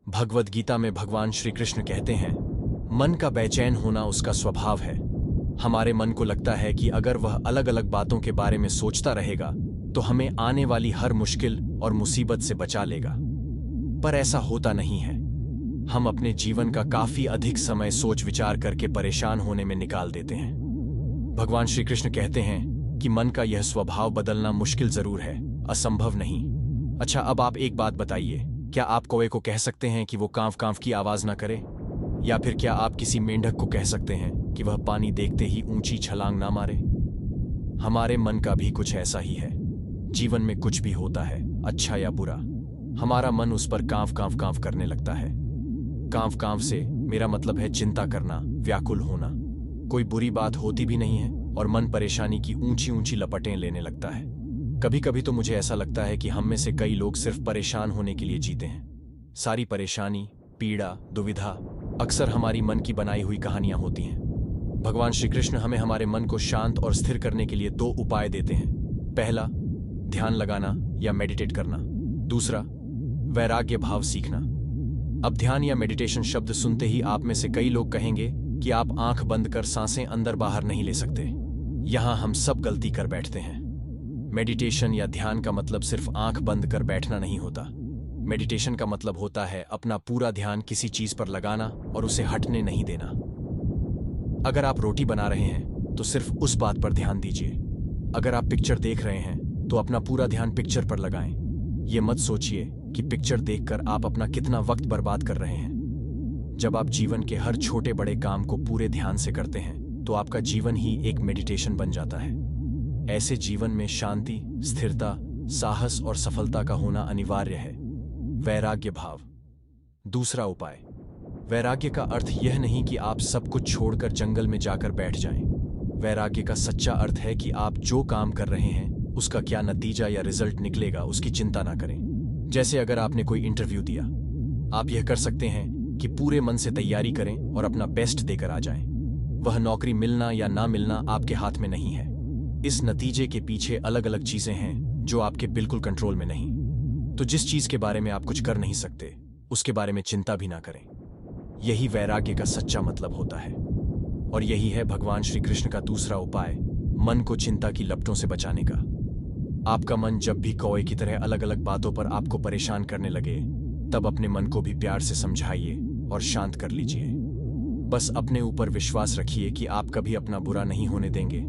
भगवद गीता में भगवान श्री कृष्ण कहते हैं, मन का बेचैन होना उसका स्वभाव है। हमारे मन को लगता है कि अगर वह अलग अलग बातों के बारे में सोचता रहेगा तो हमें आने वाली हर मुश्किल और मुसीबत से बचा लेगा। पर ऐसा होता नहीं है। हम अपने जीवन का काफी अधिक समय सोच विचार करके परेशान होने में निकाल देते हैं। भगवान श्री कृष्ण कहते हैं कि मन का यह स्वभाव बदलना मुश्किल जरूर है, असंभव नहीं। अच्छा, अब आप एक बात बताइए, क्या आप कौवे को कह सकते हैं कि वो कांव कांव की आवाज ना करे? या फिर क्या आप किसी मेंढक को कह सकते हैं कि वह पानी देखते ही ऊंची छलांग ना मारे? हमारे मन का भी कुछ ऐसा ही है। जीवन में कुछ भी होता है, अच्छा या बुरा, हमारा मन उस पर कांव कांव कांव करने लगता है। कांव कांव से मेरा मतलब है चिंता करना, व्याकुल होना। कोई बुरी बात होती भी नहीं है और मन परेशानी की ऊंची ऊंची लपटें लेने लगता है। कभी कभी तो मुझे ऐसा लगता है कि हम में से कई लोग सिर्फ परेशान होने के लिए जीते हैं। सारी परेशानी, पीड़ा, दुविधा अक्सर हमारी मन की बनाई हुई कहानियां होती हैं। भगवान श्री कृष्ण हमें हमारे मन को शांत और स्थिर करने के लिए 2 उपाय देते हैं। पहला, ध्यान लगाना या मेडिटेट करना। दूसरा, वैराग्य भाव सीखना। अब ध्यान या मेडिटेशन शब्द सुनते ही आप में से कई लोग कहेंगे कि आप आंख बंद कर सांसें अंदर बाहर नहीं ले सकते। यहां हम सब गलती कर बैठते हैं। मेडिटेशन या ध्यान का मतलब सिर्फ आंख बंद कर बैठना नहीं होता। मेडिटेशन का मतलब होता है अपना पूरा ध्यान किसी चीज पर लगाना और उसे हटने नहीं देना। अगर आप रोटी बना रहे हैं तो सिर्फ उस बात पर ध्यान दीजिए। अगर आप पिक्चर देख रहे हैं तो अपना पूरा ध्यान पिक्चर पर लगाएं। ये मत सोचिए कि पिक्चर देखकर आप अपना कितना वक्त बर्बाद कर रहे हैं। जब आप जीवन के हर छोटे बड़े काम को पूरे ध्यान से करते हैं तो आपका जीवन ही एक मेडिटेशन बन जाता है। ऐसे जीवन में शांति, स्थिरता, साहस और सफलता का होना अनिवार्य है। वैराग्य भाव। दूसरा उपाय, वैराग्य का अर्थ यह नहीं कि आप सब कुछ छोड़कर जंगल में जाकर बैठ जाएं। वैराग्य का सच्चा अर्थ है कि आप जो काम कर रहे हैं उसका क्या नतीजा या रिजल्ट निकलेगा उसकी चिंता ना करें। जैसे अगर आपने कोई इंटरव्यू दिया, आप यह कर सकते हैं कि पूरे मन से तैयारी करें और अपना बेस्ट देकर आ जाएं। वह नौकरी मिलना या ना मिलना आपके हाथ में नहीं है। इस नतीजे के पीछे अलग अलग चीजें हैं जो आपके बिल्कुल कंट्रोल में नहीं। तो जिस चीज के बारे में आप कुछ कर नहीं सकते उसके बारे में चिंता भी ना करें। यही वैराग्य का सच्चा मतलब होता है। और यही है भगवान श्री कृष्ण का दूसरा उपाय, मन को चिंता की लपटों से बचाने का। आपका मन जब भी कौवे की तरह अलग अलग बातों पर आपको परेशान करने लगे, तब अपने मन को भी प्यार से समझाइए और शांत कर लीजिए। बस अपने ऊपर विश्वास रखिए कि आप कभी अपना बुरा नहीं होने देंगे।